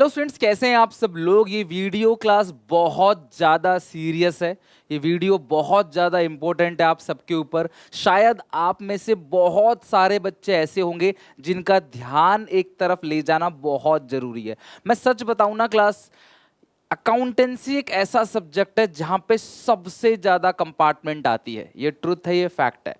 Hello students, कैसे हैं आप सब लोग। ये वीडियो क्लास बहुत ज़्यादा सीरियस है। ये वीडियो बहुत ज़्यादा इम्पोर्टेंट है आप सबके ऊपर। शायद आप में से बहुत सारे बच्चे ऐसे होंगे जिनका ध्यान एक तरफ ले जाना बहुत ज़रूरी है। मैं सच बताऊं ना क्लास, अकाउंटेंसी एक ऐसा सब्जेक्ट है जहाँ पे सबसे ज़्यादा कंपार्टमेंट आती है। ये ट्रुथ है, ये फैक्ट है।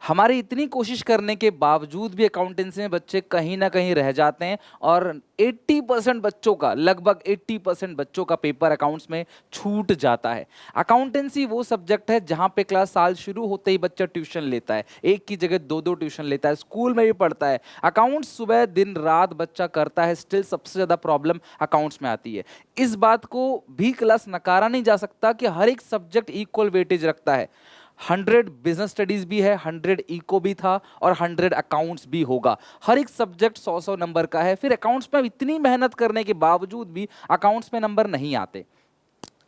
हमारी इतनी कोशिश करने के बावजूद भी अकाउंटेंसी में बच्चे कहीं ना कहीं रह जाते हैं और 80% बच्चों का, लगभग 80% बच्चों का पेपर अकाउंट्स में छूट जाता है। अकाउंटेंसी वो सब्जेक्ट है जहाँ पे क्लास साल शुरू होते ही बच्चा ट्यूशन लेता है, एक की जगह दो दो ट्यूशन लेता है, स्कूल में भी पढ़ता है। अकाउंट्स सुबह दिन रात बच्चा करता है, स्टिल सबसे ज़्यादा प्रॉब्लम अकाउंट्स में आती है। इस बात को भी क्लास नकारा नहीं जा सकता कि हर एक सब्जेक्ट इक्वल वेटेज रखता है। 100 बिजनेस स्टडीज भी है, 100 इको भी था और 100 अकाउंट्स भी होगा। हर एक सब्जेक्ट 100 नंबर का है। फिर अकाउंट्स में इतनी मेहनत करने के बावजूद भी अकाउंट्स में नंबर नहीं आते।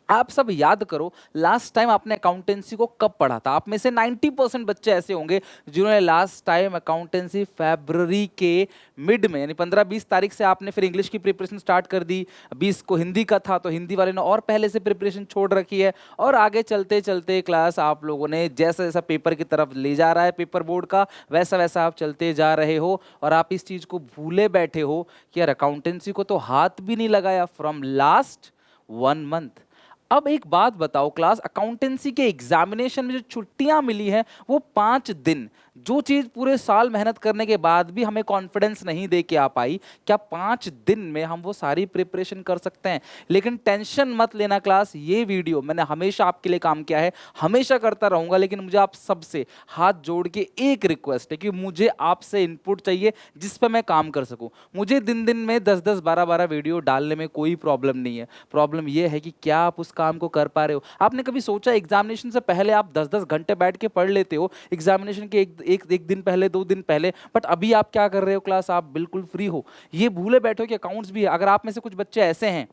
आप सब याद करो, लास्ट टाइम आपने अकाउंटेंसी को कब पढ़ा था। आप में से 90% बच्चे ऐसे होंगे जिन्होंने लास्ट टाइम अकाउंटेंसी फरवरी के मिड में, यानी 15-20 तारीख से आपने फिर इंग्लिश की प्रिपरेशन स्टार्ट कर दी। 20 को हिंदी का था तो हिंदी वाले ने और पहले से प्रिपरेशन छोड़ रखी है। और आगे चलते चलते क्लास आप लोगों ने जैसा जैसा पेपर की तरफ ले जा रहा है पेपर बोर्ड का, वैसा वैसा आप चलते जा रहे हो और आप इस चीज़ को भूले बैठे हो कि यार अकाउंटेंसी को तो हाथ भी नहीं लगाया फ्रॉम लास्ट 1 मंथ। अब एक बात बताओ क्लास, अकाउंटेंसी के एग्जामिनेशन में जो छुट्टियां मिली हैं वो 5 दिन, जो चीज पूरे साल मेहनत करने के बाद भी हमें कॉन्फिडेंस नहीं दे के आ पाई, क्या 5 दिन में हम वो सारी प्रिपरेशन कर सकते हैं? लेकिन टेंशन मत लेना क्लास, ये वीडियो मैंने हमेशा आपके लिए काम किया है, हमेशा करता रहूंगा। लेकिन मुझे आप सबसे हाथ जोड़ के एक रिक्वेस्ट है कि मुझे आपसे इनपुट चाहिए जिस पर मैं काम कर सकूं। मुझे दिन दिन में 10-10, 12-12 वीडियो डालने में कोई प्रॉब्लम नहीं है। प्रॉब्लम यह है कि क्या आप उस काम को कर पा रहे हो। आपने कभी सोचा एग्जामिनेशन से पहले आप 10-10 घंटे बैठ के पढ़ लेते हो, एग्जामिनेशन के एक दिन पहले, 2 दिन पहले, बट अभी आप क्या कर रहे हो क्लास, आप बिल्कुल फ्री हो। ये भूले बैठो कि अकाउंट्स भी है। अगर आप में से कुछ बच्चे ऐसे हैं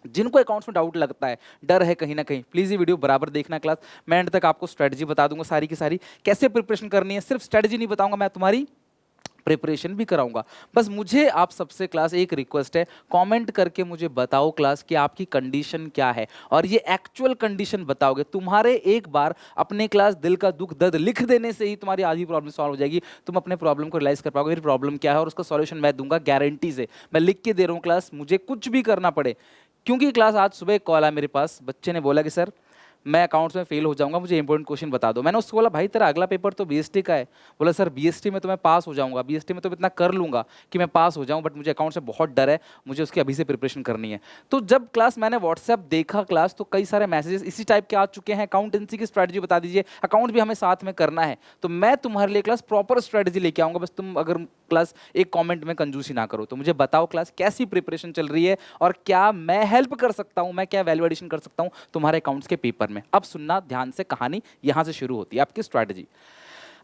जिनको अकाउंट्स में डाउट लगता है, डर है कहीं ना कहीं, प्लीज ये वीडियो बराबर देखना क्लास। मैं एंड तक आपको स्ट्रेटजी बता दूंगा सारी की सारी, कैसे प्रिपरेशन करनी है। सिर्फ स्ट्रेटजी नहीं बताऊंगा, मैं तुम्हारी प्रिपरेशन भी कराऊंगा। बस मुझे आप सबसे क्लास एक रिक्वेस्ट है, कमेंट करके मुझे बताओ क्लास कि आपकी कंडीशन क्या है और ये एक्चुअल कंडीशन बताओगे। तुम्हारे एक बार अपने क्लास दिल का दुख दर्द लिख देने से ही तुम्हारी आधी प्रॉब्लम सॉल्व हो जाएगी। तुम अपने प्रॉब्लम को रियलाइज कर पाओगे मेरी प्रॉब्लम क्या है और उसका सॉल्यूशन मैं दूंगा गारंटी से। मैं लिख के दे रहा हूँ क्लास, मुझे कुछ भी करना पड़े। क्योंकि क्लास आज सुबह एक कॉल आया मेरे पास, बच्चे ने बोला कि सर मैं अकाउंट्स में फेल हो जाऊंगा, मुझे इंपॉर्टेंट क्वेश्चन बता दो। मैंने उसको बोला भाई तेरा अगला पेपर तो बीएसटी का है। बोला सर बीएसटी में तो मैं पास हो जाऊंगा, बीएसटी में तो मैं इतना कर लूंगा कि मैं पास हो जाऊं, बट मुझे अकाउंट से बहुत डर है, मुझे उसकी अभी से प्रिपरेशन करनी है। तो जब क्लास मैंने व्हाट्सएप देखा क्लास, तो कई सारे मैसेजेस इसी टाइप के आ चुके हैं, अकाउंटेंसी की स्ट्रैटेजी बता दीजिए, अकाउंट भी हमें साथ में करना है। तो मैं तुम्हारे लिए क्लास प्रॉपर स्ट्रैटेजी लेके आऊंगा। बस तुम अगर क्लास एक कमेंट में कंजूसी ना करो तो मुझे बताओ क्लास कैसी प्रिपरेशन चल रही है और क्या मैं हेल्प कर सकता हूं, मैं क्या वैल्यू एडिशन कर सकता हूं तुम्हारे अकाउंट्स के पेपर में। अब सुनना ध्यान से, कहानी यहां से शुरू होती है, आपकी स्ट्रैटेजी।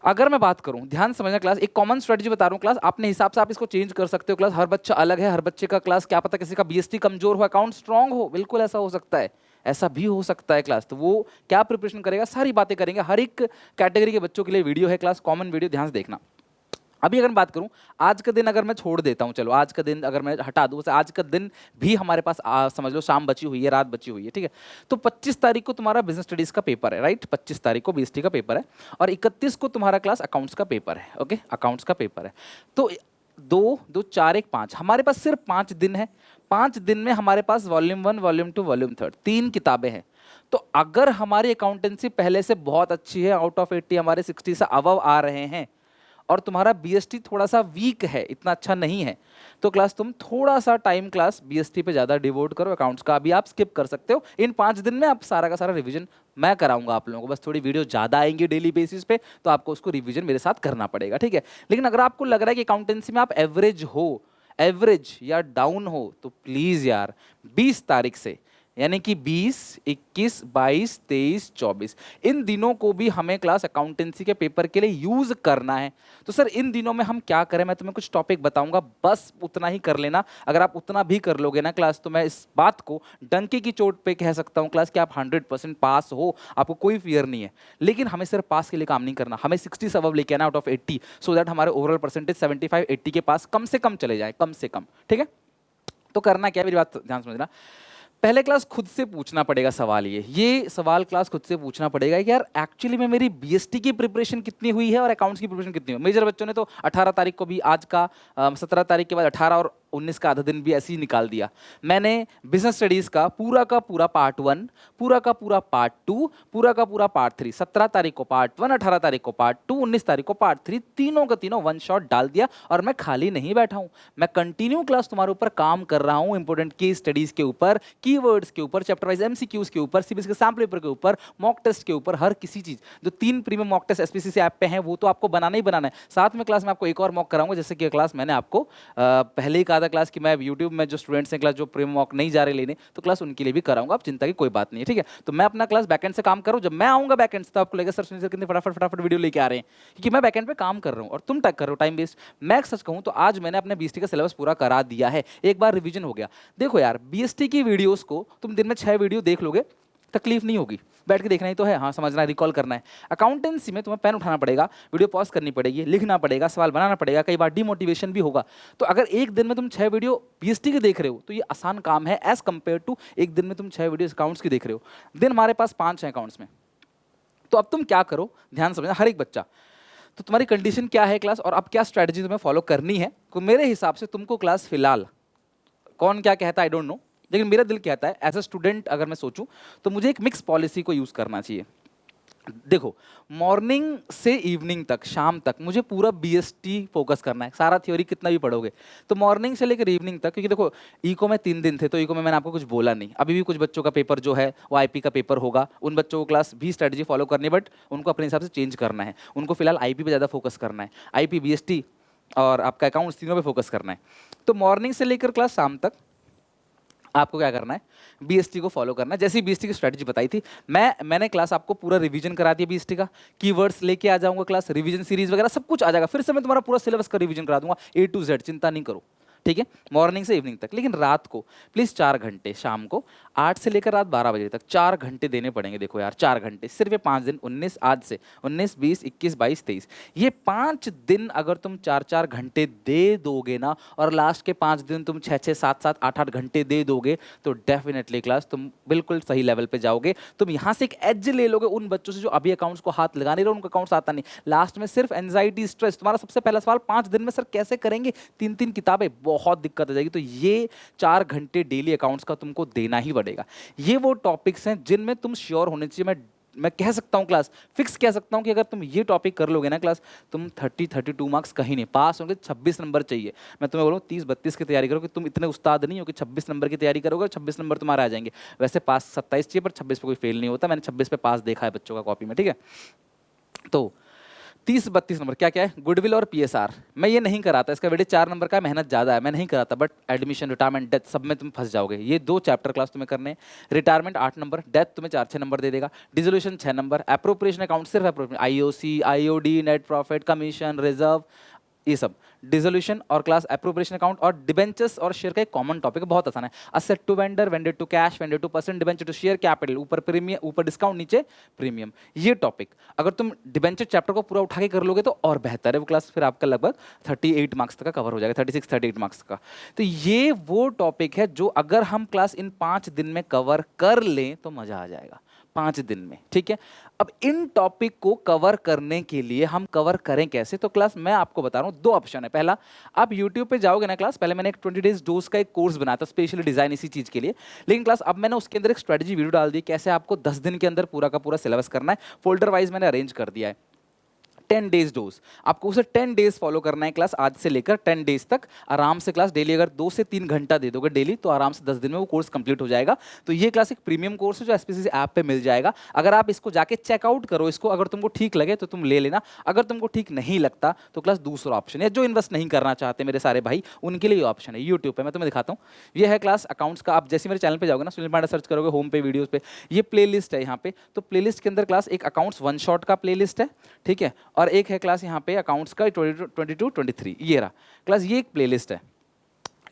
अगर मैं बात करूं, ध्यान समझना क्लास, एक कॉमन स्ट्रेटजी बता रहा हूं क्लास, अपने हिसाब से आप इसको चेंज कर सकते हो क्लास। हर बच्चा अलग है, हर बच्चे का क्लास, क्या पता किसी का बीएसटी कमजोर हो, अकाउंट स्ट्रांग हो, बिल्कुल ऐसा हो सकता है, ऐसा भी हो सकता है क्लास। तो वो क्या प्रिपरेशन करेगा, सारी बातें करेंगे। हर एक कैटेगरी के बच्चों के लिए वीडियो है क्लास, कॉमन वीडियो, ध्यान से देखना। अभी अगर मैं बात करूं, आज का दिन अगर मैं छोड़ देता हूं, चलो आज का दिन अगर मैं हटा दूं, आज का दिन भी हमारे पास समझ लो शाम बची हुई है, रात बची हुई है, ठीक है। तो 25 तारीख को तुम्हारा बिजनेस स्टडीज का पेपर है, राइट। 25 तारीख को बीएसटी का पेपर है और 31 को तुम्हारा क्लास अकाउंट्स का पेपर है, ओके, अकाउंट्स का पेपर है। तो 2, 2, 4, 1, 5, हमारे पास सिर्फ 5 दिन है। 5 दिन में हमारे पास वॉल्यूम 1, वॉल्यूम 2, वॉल्यूम 3 तीन किताबें हैं। तो अगर हमारी अकाउंटेंसी पहले से बहुत अच्छी है, आउट ऑफ 80 हमारे 60 से अबव आ रहे हैं, और तुम्हारा बीएसटी थोड़ा सा वीक है, इतना अच्छा नहीं है, तो क्लास तुम थोड़ा सा टाइम क्लास बीएसटी पे ज़्यादा डिवोट करो। अकाउंट्स का अभी आप स्किप कर सकते हो। इन 5 दिन में आप सारा का सारा रिवीजन मैं कराऊंगा आप लोगों को। बस थोड़ी वीडियो ज़्यादा आएंगी डेली बेसिस पे, तो आपको उसको रिवीजन मेरे साथ करना पड़ेगा, ठीक है। लेकिन अगर आपको लग रहा है कि अकाउंटेंसी में आप एवरेज हो, एवरेज या डाउन हो, तो प्लीज़ यार 20 तारीख से, यानी कि 20, 21, 22, 23, 24 इन दिनों को भी हमें क्लास अकाउंटेंसी के पेपर के लिए यूज करना है। तो सर इन दिनों में हम क्या करें, मैं तुम्हें कुछ टॉपिक बताऊंगा, बस उतना ही कर लेना। अगर आप उतना भी कर लोगे ना क्लास, तो मैं इस बात को डंके की चोट पे कह सकता हूं क्लास कि आप 100% पास हो, आपको कोई फियर नहीं है। लेकिन हमें सिर्फ पास के लिए काम नहीं करना, हमें 60 से अबव लेके आना आउट ऑफ 80, सो दैट हमारे ओवरऑल परसेंटेज 75-80 के पास कम से कम चले जाए, कम से कम, ठीक है। तो करना क्या है, मेरी बात ध्यान समझना। पहले क्लास खुद से पूछना पड़ेगा सवाल, ये सवाल क्लास खुद से पूछना पड़ेगा कि यार एक्चुअली में मेरी बीएसटी की प्रिपरेशन कितनी हुई है और अकाउंट्स की प्रिपरेशन कितनी हुई। मेजर बच्चों ने तो 18 तारीख को भी, आज का 17 तारीख के बाद 18 और 19 का आधा दिन भी ऐसे ही निकाल दिया। मैंने बिजनेस स्टडीज का पूरा पार्ट 1, पूरा का पूरा पार्ट 2, पूरा का पूरा पार्ट 3, 17 तारीख को पार्ट 1, 18 तारीख को पार्ट 2, 19 तारीख को पार्ट 3, तीनों का तीनों वन शॉट डाल दिया। और मैं खाली नहीं बैठा हूं, मैं कंटिन्यू क्लास तुम्हारे ऊपर काम कर रहा हूं, इंपॉर्टेंट केस स्टडीज के ऊपर, कीवर्ड्स के ऊपर, चैप्टर वाइज एमसीक्यूज के ऊपर, सीबीएसई के सैम्पल पेपर के ऊपर, मॉक टेस्ट के ऊपर, हर किसी चीज। जो 3 premium mock test SPCC app पे हैं वो तो आपको बनाना ही बनाना है। साथ में क्लास में आपको एक और मॉक कराऊंगा, जैसे कि क्लास मैंने आपको पहले ही कहा था क्लास कि मैं यूट्यूब में जो स्टूडेंट्स हैं क्लास जो प्रीमियम मॉक नहीं जा रहे लेने, तो क्लास उनके लिए भी कराऊंगा, आप चिंता की कोई बात नहीं है, ठीक है। तो मैं अपना क्लास बैकएंड से काम करूं, जब मैं आऊंगा बैकएंड से तो आपको लगेगा सर सुनील सर कितने फटाफट फटाफट वीडियो लेके आ रहे हैं, क्योंकि मैं बैकएंड पे काम कर रहा हूं और तुम टक कर रहे हो टाइम वेस्ट। मैं सच कहूं तो आज मैंने अपने बीएसटी का सिलेबस पूरा करा दिया है, एक बार रिवीजन हो गया। देखो यार, बीएसटी की वीडियोस को तुम दिन में 6 वीडियो देख लोगे, तकलीफ नहीं होगी, बैठ के देखना ही तो है, हाँ समझना है, रिकॉल करना है। अकाउंटेंसी में तुम्हें पेन उठाना पड़ेगा, वीडियो पॉज करनी पड़ेगी, लिखना पड़ेगा, सवाल बनाना पड़ेगा, कई बार डिमोटिवेशन भी होगा। तो अगर एक दिन में तुम 6 वीडियो बीएसटी के देख रहे हो तो ये आसान काम है एज कंपेयर टू एक दिन में तुम 6 वीडियो अकाउंट्स की देख रहे हो। दिन हमारे पास 5 है अकाउंट्स में। तो अब तुम क्या करो, ध्यान समझना हर एक बच्चा। तो तुम्हारी कंडीशन क्या है क्लास, और अब क्या स्ट्रैटेजी तुम्हें फॉलो करनी है। तो मेरे हिसाब से तुमको क्लास फिलहाल, कौन क्या कहता है आई डोंट नो, लेकिन मेरा दिल कहता है एज अ स्टूडेंट अगर मैं सोचूं तो मुझे एक मिक्स पॉलिसी को यूज करना चाहिए। देखो, मॉर्निंग से इवनिंग तक, शाम तक मुझे पूरा बीएसटी फोकस करना है, सारा थ्योरी कितना भी पढ़ोगे। तो मॉर्निंग से लेकर इवनिंग तक, क्योंकि देखो इको में 3 दिन थे तो इको में मैंने आपको कुछ बोला नहीं, अभी भी कुछ बच्चों का पेपर जो है वो आईपी का पेपर होगा, उन बच्चों को क्लास भी स्ट्रेटजी फॉलो करनी है, बट उनको अपने हिसाब से चेंज करना है। उनको फिलहाल आईपी पे ज़्यादा फोकस करना है, आईपी बीएसटी और आपका अकाउंट्स तीनों पे फोकस करना है। तो मॉर्निंग से लेकर क्लास शाम तक आपको क्या करना है, बीएसटी को फॉलो करना है। जैसे ही बीएसटी की स्ट्रेटजी बताई थी, मैंने क्लास आपको पूरा रिवीजन करा दिया बीएसटी का, कीवर्ड्स लेके आ जाऊंगा क्लास, रिवीजन सीरीज वगैरह सब कुछ आ जाएगा, फिर से मैं तुम्हारा पूरा सिलेबस का रिवीजन करा दूंगा A to Z, चिंता नहीं करो, ठीक है, मॉर्निंग से इवनिंग तक। लेकिन रात को प्लीज 4 घंटे, शाम को 8 से लेकर रात 12 बजे तक 4 घंटे देने पड़ेंगे। देखो यार 4 घंटे सिर्फ ये 5 दिन, 19 आज से 19, 20, 21, 22, 23, ये 5 दिन अगर तुम 4-4 घंटे दे दोगे ना, और लास्ट के 5 दिन तुम 6-6, 7-7, 8-8 घंटे दे दोगे, तो डेफिनेटली क्लास तुम बिल्कुल सही लेवल पे जाओगे। तुम यहाँ से एक एज ले लोगे उन बच्चों से जो अभी अकाउंट्स को हाथ लगा नहीं रहे, उनका अकाउंट्स आता नहीं, लास्ट में सिर्फ एंजाइटी स्ट्रेस। तुम्हारा सबसे पहला सवाल 5 दिन में सर कैसे करेंगे 3-3 किताबें, बहुत दिक्कत हो जाएगी। तो ये 4 घंटे डेली अकाउंट्स का तुमको देना ही पड़ेगा। ये वो टॉपिक्स हैं जिनमें तुम श्योर होने चाहिए। मैं कह सकता हूं क्लास फिक्स कह सकता हूं कि अगर तुम ये टॉपिक कर लोगे ना क्लास, तुम 32 मार्क्स कहीं नहीं, पास होंगे। 26 नंबर चाहिए, मैं तुम्हें बोलूँ 30-32 की तैयारी करो, कि तुम इतने उस्ताद नहीं हो कि 26 नंबर की तैयारी करोगे 26 नंबर तुम्हारे आ जाएंगे। वैसे पास 27 चाहिए, पर 26 पे कोई फेल नहीं होता, मैंने 26 पे पास देखा है बच्चों का कॉपी में, ठीक है। तो 30-32 नंबर क्या क्या है, गुडविल और पीएसआर, मैं ये नहीं कराता, इसका वेटेज 4 नंबर का है, मेहनत ज़्यादा है, मैं नहीं कराता, बट एडमिशन, रिटायरमेंट, डेथ सब में तुम फंस जाओगे। ये 2 चैप्टर क्लास तुम्हें करने हैं। रिटायरमेंट 8 नंबर, डेथ तुम्हें 4-6 नंबर दे देगा, डिसोल्यूशन 6 नंबर, अप्रोप्रिएशन अकाउंट सिर्फ appropriation, IOC, IOD, net profit, commission, reserve, ये सब डिसोल्यूशन और क्लास अप्रोप्रिएशन अकाउंट। और डिबेंचर्स और शेयर का एक कॉमन टॉपिक है, बहुत आसान है, asset to vendor, vendor to cash, vendor to person, debenture to share capital, ऊपर प्रीमियम, ऊपर डिस्काउंट, नीचे प्रीमियम। ये टॉपिक अगर तुम डिबेंचर चैप्टर को पूरा उठा के कर लोगे तो और बेहतर है, वो क्लास फिर आपका लगभग 38 मार्क्स तक का कवर हो जाएगा, 36-38 मार्क्स का। तो ये वो टॉपिक है जो अगर हम क्लास इन 5 दिन में कवर कर लें तो मजा आ जाएगा, 5 दिन में, ठीक है। अब इन टॉपिक को कवर करने के लिए हम कवर करें कैसे, तो क्लास मैं आपको बता रहा हूं 2 ऑप्शन है। पहला, आप YouTube पे जाओगे ना क्लास, पहले मैंने एक 20 डेज डोज का एक कोर्स बनाया था स्पेशली डिजाइन इसी चीज के लिए, लेकिन क्लास अब मैंने उसके अंदर एक स्ट्रेटजी वीडियो डाल दी कैसे आपको 10 दिन के अंदर पूरा का पूरा सिलेबस करना है। फोल्डर वाइज मैंने अरेंज कर दिया है। 10 डेज डोज, आपको उसे 10 डेज फॉलो करना है क्लास, आज से लेकर 10 डेज तक आराम से क्लास डेली अगर 2 से 3 घंटा दे दोगे डेली तो आराम से 10 दिन में वो कोर्स कंप्लीट हो जाएगा। तो ये क्लास एक प्रीमियम कोर्स है जो एसपीसीसी ऐप पे मिल जाएगा। अगर आप इसको जाके चेकआउट करो, इसको अगर तुमको ठीक लगे तो तुम ले लेना, अगर तुमको ठीक नहीं लगता तो क्लास दूसरा ऑप्शन है, जो इन्वेस्ट नहीं करना चाहते मेरे सारे भाई उनके लिए ऑप्शन है यूट्यूब पे, मैं तुम्हें दिखाता हूँ। ये है क्लास अकाउंट्स का, आप जैसे मेरे चैनल पे जाओगे ना, सुनील पांडे सर्च करोगे होम पे वीडियोस पे, ये प्लेलिस्ट है यहाँ पे। तो प्लेलिस्ट के अंदर क्लास एक अकाउंट्स 1 शॉट का प्लेलिस्ट है, ठीक है, और एक है क्लास यहाँ पे अकाउंट्स का 22-23, ये रहा क्लास, ये एक प्लेलिस्ट है।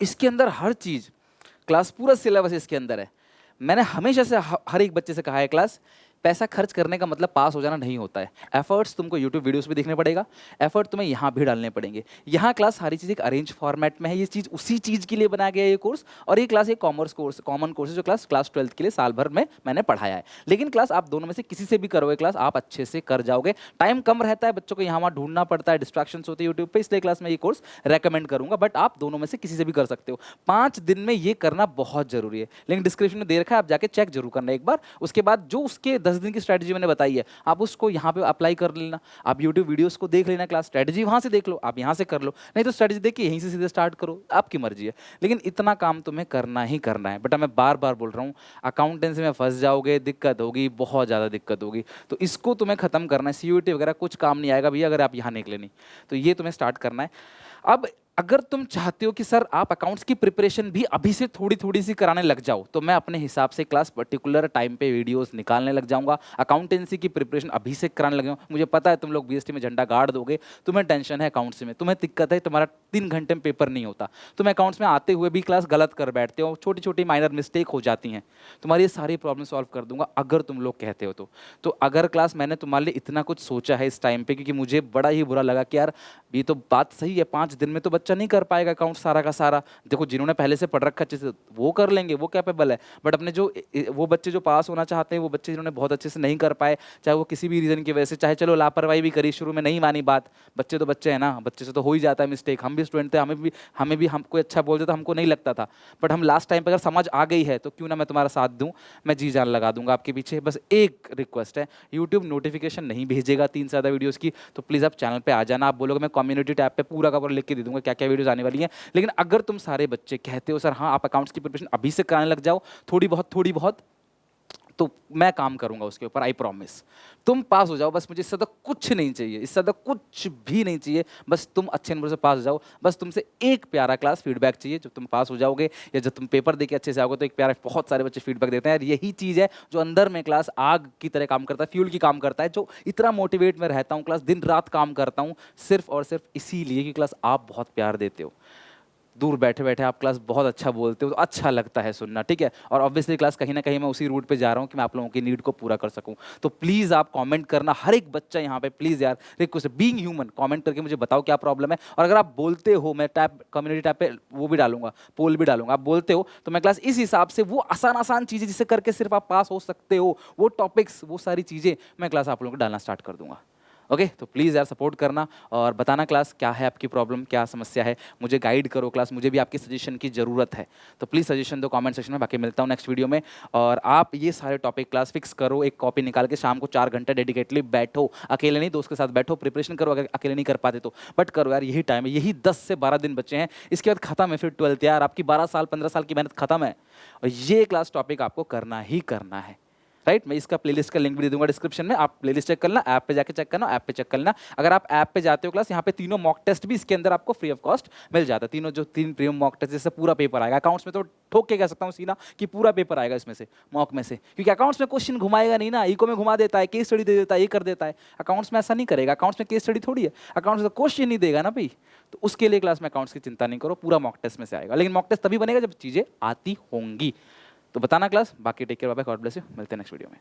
इसके अंदर हर चीज क्लास, पूरा सिलेबस इसके अंदर है। मैंने हमेशा से हर एक बच्चे से कहा है क्लास पैसा खर्च करने का मतलब पास हो जाना नहीं होता है। एफर्ट्स तुमको यूट्यूब वीडियोस पे देखने पड़ेगा, एफर्ट तुम्हें यहाँ भी डालने पड़ेंगे। यहाँ क्लास सारी चीज़ एक अरेंज फॉर्मेट में है, ये चीज़ उसी चीज़ के लिए बनाया गया है ये कोर्स। और ये क्लास एक कॉमर्स कोर्स, कॉमन कोर्स है जो क्लास 12th के लिए साल भर में मैंने पढ़ाया है। लेकिन क्लास आप दोनों में से किसी से भी करोगे, क्लास आप अच्छे से कर जाओगे। टाइम कम रहता है, बच्चों को यहाँ वहाँ ढूंढना पड़ता है, डिस्ट्रैक्शंस होती है यूट्यूब पे, इसलिए क्लास में ये कोर्स रेकमेंड करूंगा। बट आप दोनों में से किसी से भी कर सकते हो। 5 दिन में ये करना बहुत जरूरी है। लिंक डिस्क्रिप्शन में दे रखा है, आप जाके चेक जरूर करना एक बार। उसके बाद जो उसके 10 दिन की स्ट्रेटजी मैंने बताई है, आप उसको यहाँ पे अप्लाई कर लेना। आप यूट्यूब वीडियोस को देख लेना, क्लास स्ट्रेटजी वहाँ से देख लो, आप यहाँ से कर लो, नहीं तो स्ट्रेटजी देख के यहीं से सीधे स्टार्ट करो, आपकी मर्जी है। लेकिन इतना काम तुम्हें करना ही करना है। बेटा मैं बार बार बोल रहा हूँ, अकाउंटेंसी में फंस जाओगे, दिक्कत होगी, बहुत ज़्यादा दिक्कत होगी। तो इसको तुम्हें खत्म करना है। सीयूईटी वगैरह कुछ काम नहीं आएगा भैया अगर आप यहाँ निकले नहीं, तो ये तुम्हें स्टार्ट करना है। अब अगर तुम चाहते हो कि सर आप अकाउंट्स की प्रिपरेशन भी अभी से थोड़ी थोड़ी सी कराने लग जाओ, तो मैं अपने हिसाब से क्लास पर्टिकुलर टाइम पे वीडियोस निकालने लग जाऊंगा। अकाउंटेंसी की प्रिपरेशन अभी से कराने लग जाऊंगा। मुझे पता है तुम लोग बीएसटी में झंडा गाड़ दोगे, तुम्हें टेंशन है अकाउंट्स में, तुम्हें दिक्कत है, तुम्हारा 3 घंटे में पेपर नहीं होता, तुम अकाउंट्स में आते हुए भी क्लास गलत कर बैठते हो, छोटी छोटी माइनर मिस्टेक हो जाती हैं। तुम्हारी ये सारी प्रॉब्लम सॉल्व कर दूंगा अगर तुम लोग कहते हो तो अगर क्लास मैंने तुम्हारे लिए इतना कुछ सोचा है इस टाइम पे, क्योंकि मुझे बड़ा ही बुरा लगा कि यार ये तो बात सही है, 5 दिन में तो बच्चा नहीं कर पाएगा अकाउंट सारा का सारा। देखो जिन्होंने पहले से पढ़ रखा अच्छे से वो कर लेंगे, वो कैपेबल है। बट अपने जो वो बच्चे जो पास होना चाहते हैं, वो बच्चे जिन्होंने बहुत अच्छे से नहीं कर पाए, चाहे वो किसी भी रीजन की वजह से, चाहे चलो लापरवाही भी करी, शुरू में नहीं मानी बात, बच्चे तो बच्चे हैं ना, बच्चे से तो हो ही जाता है मिस्टेक। हम भी स्टूडेंट थे, हमें भी हम कोई अच्छा बोलते तो हमको नहीं लगता था। बट हम लास्ट टाइम पर अगर समझ आ गई है तो क्यों ना मैं तुम्हारा साथ दूं, मैं जी जान लगा दूंगा आपके पीछे। बस एक रिक्वेस्ट है, यूट्यूब नोटिफिकेशन नहीं भेजेगा 3 से ज़्यादा वीडियोज़ की, तो प्लीज़ आप चैनल पे आ जाना। आप बोलोगे मैं कम्युनिटी टैब पे पूरा का पूरा लिख के दे दूंगा क्या क्या वीडियोज़ आने वाली हैं। लेकिन अगर तुम सारे बच्चे कहते हो सर हाँ आप अकाउंट्स की प्रिपरेशन अभी से कराने लग जाओ, थोड़ी बहुत, तो मैं काम करूंगा उसके ऊपर, आई प्रॉमिस। तुम पास हो जाओ बस, मुझे इससे तो कुछ नहीं चाहिए, इससे तो कुछ भी नहीं चाहिए। बस तुम अच्छे नंबर से पास हो जाओ, बस तुमसे एक प्यारा क्लास फीडबैक चाहिए। जब तुम पास हो जाओगे या जब तुम पेपर देके अच्छे से आओगे तो एक प्यारा, बहुत सारे बच्चे फीडबैक देते हैं यार, यही चीज़ है जो अंदर में क्लास आग की तरह काम करता है, फ्यूल की काम करता है, जो इतना मोटिवेट में रहता हूँ, क्लास दिन रात काम करता हूँ सिर्फ और सिर्फ इसीलिए कि क्लास आप बहुत प्यार देते हो। दूर बैठे बैठे आप क्लास बहुत अच्छा बोलते हो तो अच्छा लगता है सुनना, ठीक है। और ऑब्वियसली क्लास कहीं ना कहीं मैं उसी रूट पे जा रहा हूँ कि मैं आप लोगों की नीड को पूरा कर सकूँ। तो प्लीज़ आप कमेंट करना, हर एक बच्चा यहाँ पे प्लीज़ यार रिक्वेस्ट है, बीइंग ह्यूमन, कमेंट करके मुझे बताओ क्या प्रॉब्लम है। और अगर आप बोलते हो, मैं टैब कम्युनिटी टैब पे वो भी डालूंगा, पोल भी डालूंगा, आप बोलते हो तो मैं क्लास इस हिसाब से वो आसान आसान चीज़ें जिसे करके सिर्फ आप पास हो सकते हो, वो टॉपिक्स, वो सारी चीज़ें मैं क्लास आप लोगों को डालना स्टार्ट कर दूंगा। ओके तो प्लीज़ यार सपोर्ट करना और बताना क्लास क्या है आपकी प्रॉब्लम, क्या समस्या है, मुझे गाइड करो क्लास, मुझे भी आपकी सजेशन की ज़रूरत है। तो प्लीज़ सजेशन दो कमेंट सेक्शन में। बाकी मिलता हूँ नेक्स्ट वीडियो में। और आप ये सारे टॉपिक क्लास फिक्स करो, एक कॉपी निकाल के शाम को 4 घंटे डेडिकेटली बैठो, अकेले नहीं दोस्त के साथ बैठो, प्रिपरेशन करो। अगर अकेले नहीं कर पाते तो बट करो यार, यही टाइम है, यही 10 से 12 दिन बचे हैं, इसके बाद खत्म है फिर 12th। यार आपकी 12 साल 15 साल की मेहनत खत्म है और ये क्लास टॉपिक आपको करना ही करना है, राइट। मैं इसका प्लेलिस्ट का लिंक भी दे दूंगा डिस्क्रिप्शन में, आप प्लेलिस्ट चेक करना, ऐप पे जाके चेक करना, ऐप पे चेक करना। अगर आप ऐप पे जाते हो क्लास, यहाँ पे तीनों मॉक टेस्ट भी इसके अंदर आपको फ्री ऑफ कॉस्ट मिल जाता है। तीनों जो 3 प्रीमियम मॉक टेस्ट, जैसे पूरा पेपर आएगा। अकाउंट्स में तो ठोक के कह सकता हूँ सीधा कि पूरा पेपर आएगा इसमें से, मॉक में से, क्योंकि अकाउंट्स में क्वेश्चन घुमाएगा नहीं ना, इको में घुमा देता है, केस स्टडी दे देता है, ये कर देता है। अकाउंट्स में ऐसा नहीं करेगा, अकाउंट्स में केस स्टडी थोड़ी है, अकाउंट्स में क्वेश्चन नहीं देगा ना भाई। तो उसके लिए क्लास में अकाउंट्स की चिंता नहीं करो, पूरा मॉक टेस्ट में से आएगा। लेकिन मॉक टेस्ट तभी बनेगा जब चीज़ें आती होंगी। तो बताना क्लास। बाकी take care, bye bye, God bless you, मिलते हैं नेक्स्ट वीडियो में।